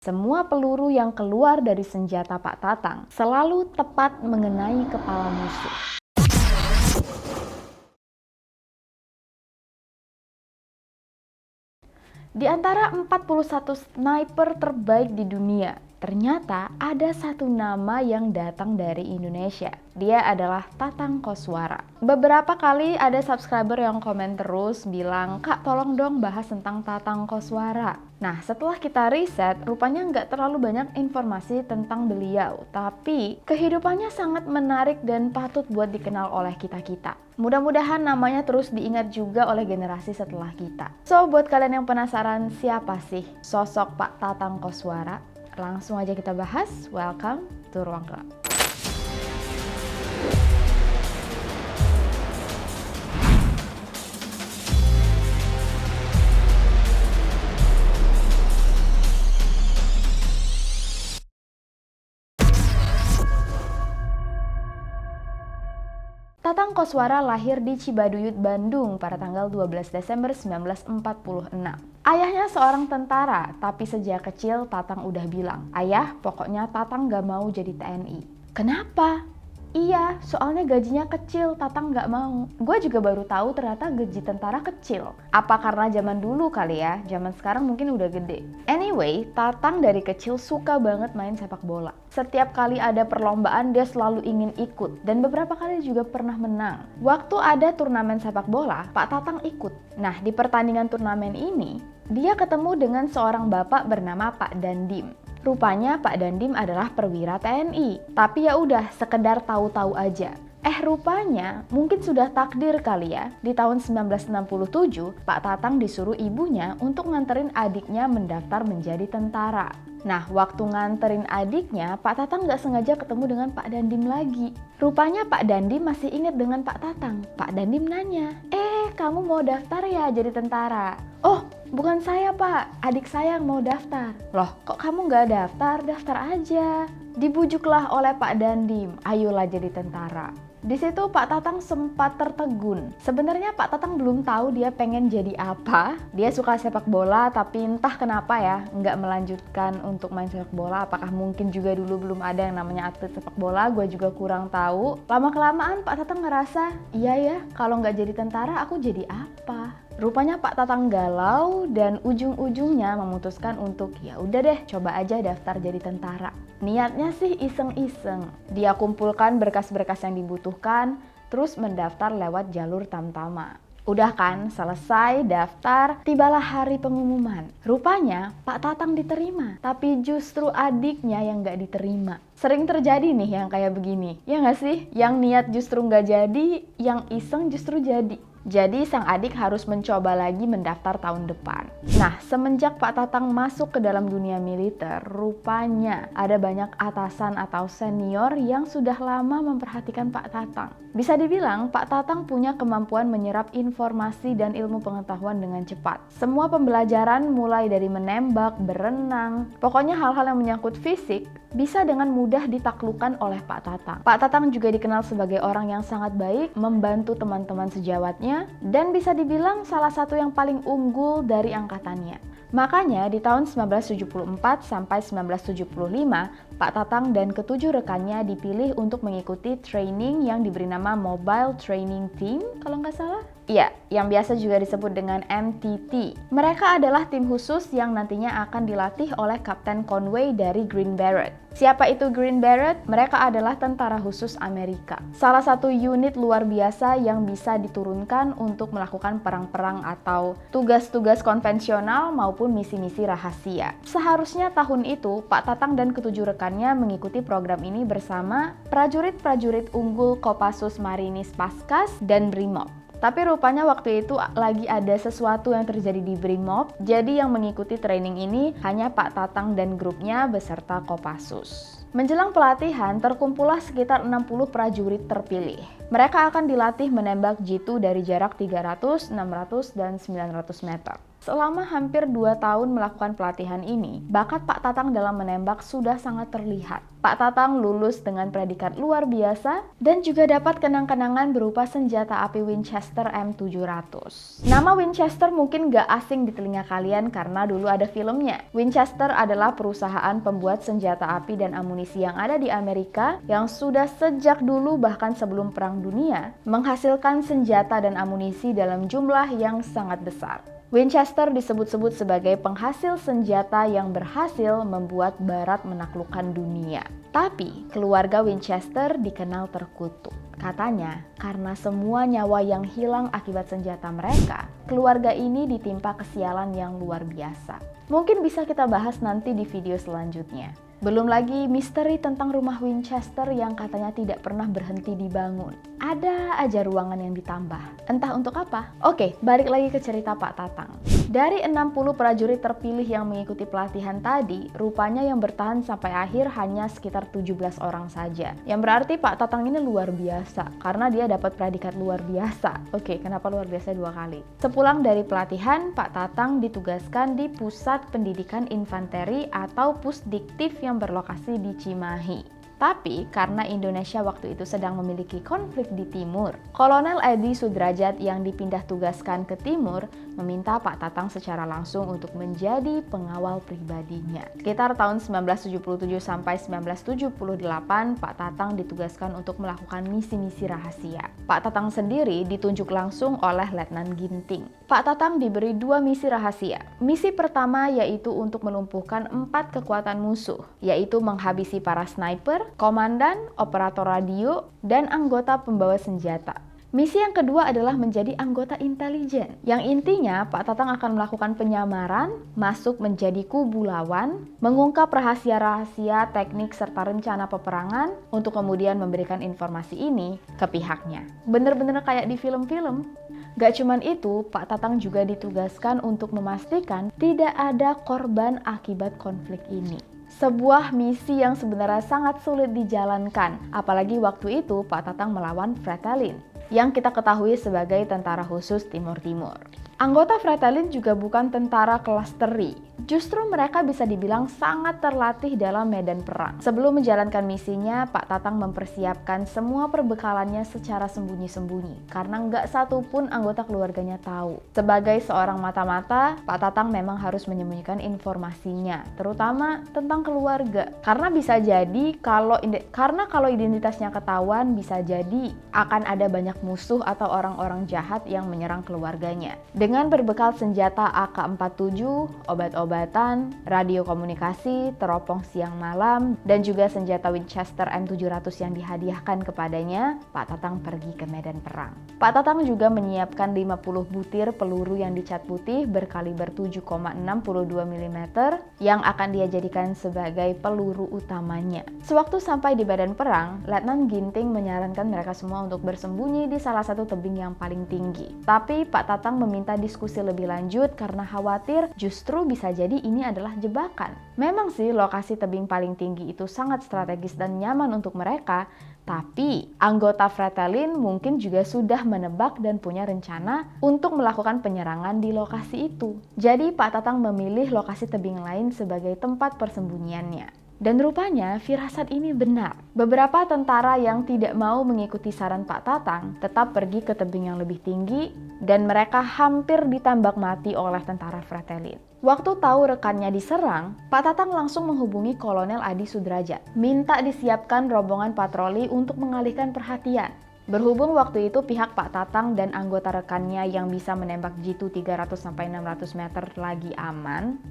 Semua peluru yang keluar dari senjata Pak Tatang selalu tepat mengenai kepala musuh. Di antara 41 sniper terbaik di dunia, ternyata ada satu nama yang datang dari Indonesia. Dia adalah Tatang Koswara. Beberapa kali ada subscriber yang komen terus bilang, "Kak, tolong dong bahas tentang Tatang Koswara." Nah, setelah kita riset, rupanya nggak terlalu banyak informasi tentang beliau. Tapi, kehidupannya sangat menarik dan patut buat dikenal oleh kita-kita. Mudah-mudahan namanya terus diingat juga oleh generasi setelah kita. So, buat kalian yang penasaran siapa sih sosok Pak Tatang Koswara? Langsung aja kita bahas. Welcome to Ruang Gelap. Tatang Koswara lahir di Cibaduyut, Bandung pada tanggal 12 Desember 1946. Ayahnya seorang tentara, tapi sejak kecil Tatang udah bilang, "Ayah, pokoknya Tatang gak mau jadi TNI." Kenapa? Iya, soalnya gajinya kecil, Tatang nggak mau. Gue juga baru tahu ternyata gaji tentara kecil. Apa karena zaman dulu kali ya? Zaman sekarang mungkin udah gede. Anyway, Tatang dari kecil suka banget main sepak bola. Setiap kali ada perlombaan dia selalu ingin ikut dan beberapa kali juga pernah menang. Waktu ada turnamen sepak bola, Pak Tatang ikut. Nah, di pertandingan turnamen ini, dia ketemu dengan seorang bapak bernama Pak Dandim. Rupanya Pak Dandim adalah perwira TNI, tapi ya udah sekedar tahu-tahu aja. Rupanya mungkin sudah takdir kali ya. Di tahun 1967, Pak Tatang disuruh ibunya untuk nganterin adiknya mendaftar menjadi tentara. Nah, waktu nganterin adiknya, Pak Tatang nggak sengaja ketemu dengan Pak Dandim lagi. Rupanya Pak Dandim masih ingat dengan Pak Tatang. Pak Dandim nanya, kamu mau daftar ya jadi tentara?" "Oh, bukan saya Pak, adik saya yang mau daftar." "Loh, kok kamu nggak daftar? Daftar aja." Dibujuklah oleh Pak Dandim, "Ayolah jadi tentara." Di situ Pak Tatang sempat tertegun. Sebenarnya Pak Tatang belum tahu dia pengen jadi apa. Dia suka sepak bola, tapi entah kenapa ya nggak melanjutkan untuk main sepak bola. Apakah mungkin juga dulu belum ada yang namanya atlet sepak bola? Gue juga kurang tahu. Lama-kelamaan Pak Tatang ngerasa, iya ya, kalau nggak jadi tentara aku jadi apa? Rupanya Pak Tatang galau dan ujung-ujungnya memutuskan untuk ya udah deh coba aja daftar jadi tentara. Niatnya sih iseng-iseng. Dia kumpulkan berkas-berkas yang dibutuhkan, terus mendaftar lewat jalur Tamtama. Udah kan, selesai daftar, tibalah hari pengumuman. Rupanya Pak Tatang diterima, tapi justru adiknya yang gak diterima. Sering terjadi nih yang kayak begini, ya gak sih? Yang niat justru gak jadi, yang iseng justru jadi. Jadi sang adik harus mencoba lagi mendaftar tahun depan. Nah, semenjak Pak Tatang masuk ke dalam dunia militer, rupanya ada banyak atasan atau senior yang sudah lama memperhatikan Pak Tatang. Bisa dibilang Pak Tatang punya kemampuan menyerap informasi dan ilmu pengetahuan dengan cepat. Semua pembelajaran mulai dari menembak, berenang, pokoknya hal-hal yang menyangkut fisik bisa dengan mudah ditaklukkan oleh Pak Tatang. Pak Tatang juga dikenal sebagai orang yang sangat baik, membantu teman-teman sejawatnya, dan bisa dibilang salah satu yang paling unggul dari angkatannya. Makanya di tahun 1974 sampai 1975, Pak Tatang dan ketujuh rekannya dipilih untuk mengikuti training yang diberi nama Mobile Training Team, kalau nggak salah. Iya, yang biasa juga disebut dengan MTT. Mereka adalah tim khusus yang nantinya akan dilatih oleh Kapten Conway dari Green Beret. Siapa itu Green Beret? Mereka adalah tentara khusus Amerika. Salah satu unit luar biasa yang bisa diturunkan untuk melakukan perang-perang atau tugas-tugas konvensional maupun misi-misi rahasia. Seharusnya tahun itu, Pak Tatang dan ketujuh rekannya mengikuti program ini bersama prajurit-prajurit unggul Kopassus Marinir Paskas dan Brimob. Tapi rupanya waktu itu lagi ada sesuatu yang terjadi di Brimob, jadi yang mengikuti training ini hanya Pak Tatang dan grupnya beserta Kopassus. Menjelang pelatihan, terkumpullah sekitar 60 prajurit terpilih. Mereka akan dilatih menembak jitu dari jarak 300, 600, dan 900 meter. Selama hampir 2 tahun melakukan pelatihan ini, bakat Pak Tatang dalam menembak sudah sangat terlihat. Pak Tatang lulus dengan predikat luar biasa dan juga dapat kenang-kenangan berupa senjata api Winchester M700. Nama Winchester mungkin gak asing di telinga kalian karena dulu ada filmnya. Winchester adalah perusahaan pembuat senjata api dan amunisi yang ada di Amerika yang sudah sejak dulu bahkan sebelum Perang Dunia menghasilkan senjata dan amunisi dalam jumlah yang sangat besar. Winchester disebut-sebut sebagai penghasil senjata yang berhasil membuat Barat menaklukkan dunia. Tapi, keluarga Winchester dikenal terkutuk. Katanya, karena semua nyawa yang hilang akibat senjata mereka, keluarga ini ditimpa kesialan yang luar biasa. Mungkin bisa kita bahas nanti di video selanjutnya. Belum lagi misteri tentang rumah Winchester yang katanya tidak pernah berhenti dibangun. Ada aja ruangan yang ditambah. Entah untuk apa. Oke, balik lagi ke cerita Pak Tatang. Dari 60 prajurit terpilih yang mengikuti pelatihan tadi, rupanya yang bertahan sampai akhir hanya sekitar 17 orang saja. Yang berarti Pak Tatang ini luar biasa, karena dia dapat predikat luar biasa. Oke, kenapa luar biasa 2 kali? Sepulang dari pelatihan, Pak Tatang ditugaskan di Pusat Pendidikan Infanteri atau Pusdiktif yang berlokasi di Cimahi. Tapi karena Indonesia waktu itu sedang memiliki konflik di timur, Kolonel Edi Sudrajat yang dipindah tugaskan ke timur meminta Pak Tatang secara langsung untuk menjadi pengawal pribadinya. Sekitar tahun 1977 sampai 1978, Pak Tatang ditugaskan untuk melakukan misi-misi rahasia. Pak Tatang sendiri ditunjuk langsung oleh Letnan Ginting. Pak Tatang diberi 2 misi rahasia. Misi pertama yaitu untuk melumpuhkan 4 kekuatan musuh, yaitu menghabisi para sniper, komandan, operator radio, dan anggota pembawa senjata. Misi yang kedua adalah menjadi anggota intelijen, yang intinya Pak Tatang akan melakukan penyamaran, masuk menjadi kubu lawan, mengungkap rahasia-rahasia, teknik, serta rencana peperangan, untuk kemudian memberikan informasi ini ke pihaknya. Bener-bener kayak di film-film. Gak cuman itu, Pak Tatang juga ditugaskan untuk memastikan tidak ada korban akibat konflik ini. Sebuah misi yang sebenarnya sangat sulit dijalankan, apalagi waktu itu Pak Tatang melawan Fretilin, yang kita ketahui sebagai tentara khusus Timur Timur. Anggota Fretilin juga bukan tentara kelas teri, justru mereka bisa dibilang sangat terlatih dalam medan perang. Sebelum menjalankan misinya, Pak Tatang mempersiapkan semua perbekalannya secara sembunyi-sembunyi, karena nggak satu pun anggota keluarganya tahu. Sebagai seorang mata-mata, Pak Tatang memang harus menyembunyikan informasinya, terutama tentang keluarga. Karena kalau identitasnya ketahuan, bisa jadi akan ada banyak musuh atau orang-orang jahat yang menyerang keluarganya. Dengan berbekal senjata AK-47, obat-obatan, radio komunikasi, teropong siang malam, dan juga senjata Winchester M700 yang dihadiahkan kepadanya, Pak Tatang pergi ke medan perang. Pak Tatang juga menyiapkan 50 butir peluru yang dicat putih berkaliber 7,62 mm yang akan dia jadikan sebagai peluru utamanya. Sewaktu sampai di medan perang, Letnan Ginting menyarankan mereka semua untuk bersembunyi di salah satu tebing yang paling tinggi. Tapi Pak Tatang meminta diskusi lebih lanjut karena khawatir justru bisa jadi ini adalah jebakan. Memang sih lokasi tebing paling tinggi itu sangat strategis dan nyaman untuk mereka, tapi anggota Fretilin mungkin juga sudah menebak dan punya rencana untuk melakukan penyerangan di lokasi itu. Jadi Pak Tatang memilih lokasi tebing lain sebagai tempat persembunyiannya. Dan rupanya firasat ini benar. Beberapa tentara yang tidak mau mengikuti saran Pak Tatang tetap pergi ke tebing yang lebih tinggi dan mereka hampir ditembak mati oleh tentara Fretilin. Waktu tahu rekannya diserang, Pak Tatang langsung menghubungi Kolonel Edi Sudrajat, minta disiapkan rombongan patroli untuk mengalihkan perhatian. Berhubung waktu itu pihak Pak Tatang dan anggota rekannya yang bisa menembak jitu 300-600 meter lagi aman,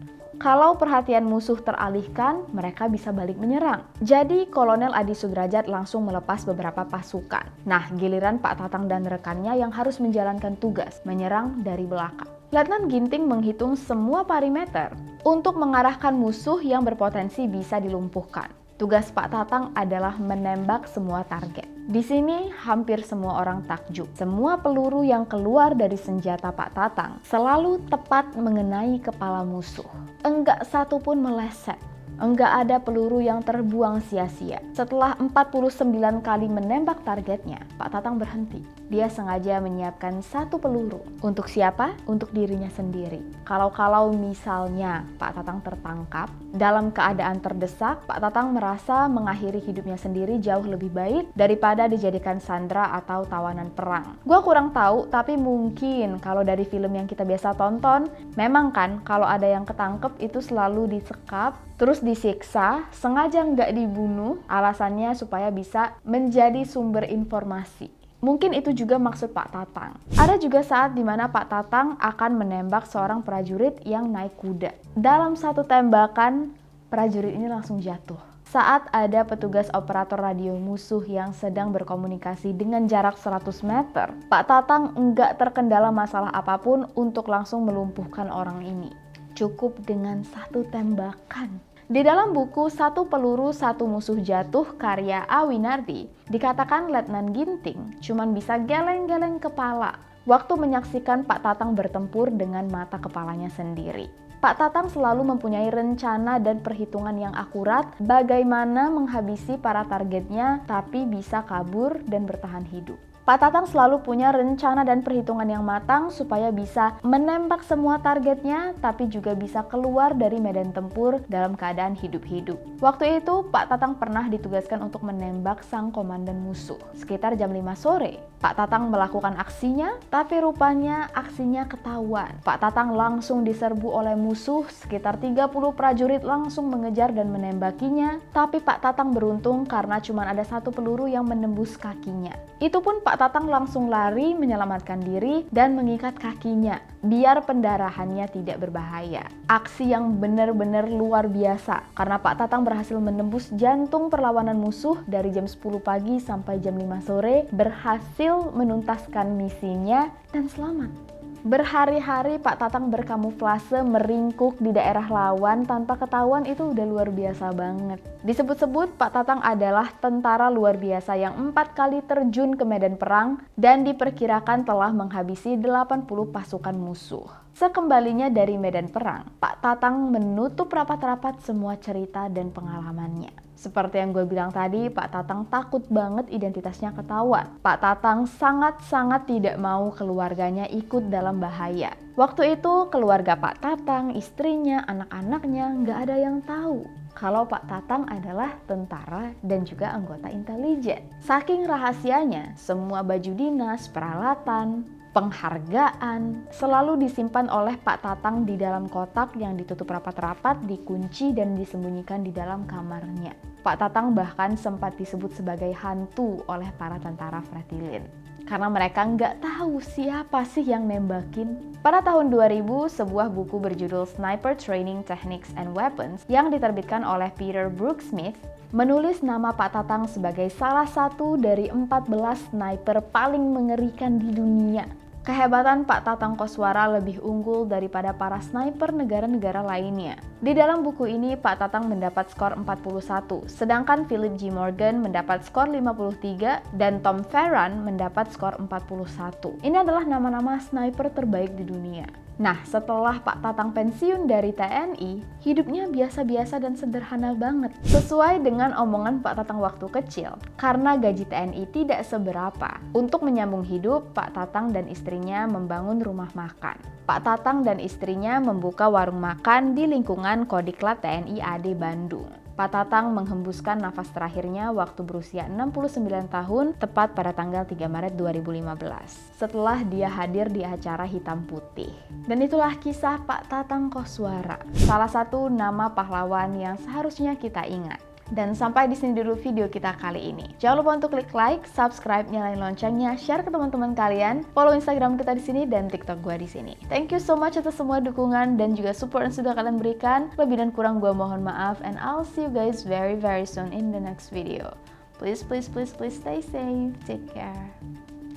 kalau perhatian musuh teralihkan, mereka bisa balik menyerang. Jadi Kolonel Edi Sudrajat langsung melepas beberapa pasukan. Nah, giliran Pak Tatang dan rekannya yang harus menjalankan tugas, menyerang dari belakang. Letnan Ginting menghitung semua parameter untuk mengarahkan musuh yang berpotensi bisa dilumpuhkan. Tugas Pak Tatang adalah menembak semua target. Di sini hampir semua orang takjub. Semua peluru yang keluar dari senjata Pak Tatang selalu tepat mengenai kepala musuh. Enggak satu pun meleset. Enggak ada peluru yang terbuang sia-sia. Setelah 49 kali menembak targetnya, Pak Tatang berhenti. Dia sengaja menyiapkan satu peluru. Untuk siapa? Untuk dirinya sendiri. Kalau misalnya Pak Tatang tertangkap, dalam keadaan terdesak, Pak Tatang merasa mengakhiri hidupnya sendiri jauh lebih baik daripada dijadikan sandera atau tawanan perang. Gua kurang tahu, tapi mungkin kalau dari film yang kita biasa tonton, memang kan kalau ada yang ketangkep itu selalu disekap, terus disiksa, sengaja nggak dibunuh, alasannya supaya bisa menjadi sumber informasi. Mungkin itu juga maksud Pak Tatang. Ada juga saat di mana Pak Tatang akan menembak seorang prajurit yang naik kuda. Dalam satu tembakan, prajurit ini langsung jatuh. Saat ada petugas operator radio musuh yang sedang berkomunikasi dengan jarak 100 meter, Pak Tatang enggak terkendala masalah apapun untuk langsung melumpuhkan orang ini. Cukup dengan satu tembakan. Di dalam buku Satu Peluru Satu Musuh Jatuh karya Awinardi, dikatakan Letnan Ginting cuman bisa geleng-geleng kepala waktu menyaksikan Pak Tatang bertempur dengan mata kepalanya sendiri. Pak Tatang selalu mempunyai rencana dan perhitungan yang akurat bagaimana menghabisi para targetnya tapi bisa kabur dan bertahan hidup. Pak Tatang selalu punya rencana dan perhitungan yang matang supaya bisa menembak semua targetnya tapi juga bisa keluar dari medan tempur dalam keadaan hidup-hidup. Waktu itu Pak Tatang pernah ditugaskan untuk menembak sang komandan musuh. Sekitar jam 5 sore, Pak Tatang melakukan aksinya, tapi rupanya aksinya ketahuan. Pak Tatang langsung diserbu oleh musuh, sekitar 30 prajurit langsung mengejar dan menembakinya, tapi Pak Tatang beruntung karena cuma ada satu peluru yang menembus kakinya. Itu pun Pak Tatang langsung lari menyelamatkan diri dan mengikat kakinya, biar pendarahannya tidak berbahaya. Aksi yang benar-benar luar biasa, karena Pak Tatang berhasil menembus jantung perlawanan musuh dari jam 10 pagi sampai jam 5 sore, berhasil menuntaskan misinya dan selamat. Berhari-hari Pak Tatang berkamuflase meringkuk di daerah lawan tanpa ketahuan itu udah luar biasa banget. Disebut-sebut Pak Tatang adalah tentara luar biasa yang 4 kali terjun ke medan perang dan diperkirakan telah menghabisi 80 pasukan musuh. Sekembalinya dari medan perang, Pak Tatang menutup rapat-rapat semua cerita dan pengalamannya. Seperti yang gue bilang tadi, Pak Tatang takut banget identitasnya ketahuan. Pak Tatang sangat-sangat tidak mau keluarganya ikut dalam bahaya. Waktu itu keluarga Pak Tatang, istrinya, anak-anaknya nggak ada yang tahu kalau Pak Tatang adalah tentara dan juga anggota intelijen. Saking rahasianya, semua baju dinas, peralatan, penghargaan selalu disimpan oleh Pak Tatang di dalam kotak yang ditutup rapat-rapat, dikunci dan disembunyikan di dalam kamarnya. Pak Tatang bahkan sempat disebut sebagai hantu oleh para tentara Fretilin karena mereka nggak tahu siapa sih yang nembakin. Pada tahun 2000, sebuah buku berjudul Sniper Training Techniques and Weapons yang diterbitkan oleh Peter Brooksmith menulis nama Pak Tatang sebagai salah satu dari 14 sniper paling mengerikan di dunia. Kehebatan Pak Tatang Koswara lebih unggul daripada para sniper negara-negara lainnya. Di dalam buku ini Pak Tatang mendapat skor 41, sedangkan Philip G. Morgan mendapat skor 53 dan Tom Ferran mendapat skor 41. Ini adalah nama-nama sniper terbaik di dunia. Nah, setelah Pak Tatang pensiun dari TNI, hidupnya biasa-biasa dan sederhana banget. Sesuai dengan omongan Pak Tatang waktu kecil, karena gaji TNI tidak seberapa. Untuk menyambung hidup, Pak Tatang dan istrinya membangun rumah makan. Pak Tatang dan istrinya membuka warung makan di lingkungan Kodiklat TNI AD Bandung. Pak Tatang menghembuskan nafas terakhirnya waktu berusia 69 tahun, tepat pada tanggal 3 Maret 2015, setelah dia hadir di acara Hitam Putih. Dan itulah kisah Pak Tatang Koswara, salah satu nama pahlawan yang seharusnya kita ingat. Dan sampai di sini dulu video kita kali ini. Jangan lupa untuk klik like, subscribe, nyalain loncengnya, share ke teman-teman kalian, follow Instagram kita di sini dan TikTok gue di sini. Thank you so much atas semua dukungan dan juga support yang sudah kalian berikan. Lebih dan kurang gue mohon maaf, and I'll see you guys very soon in the next video. Please stay safe, take care,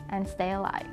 and stay alive.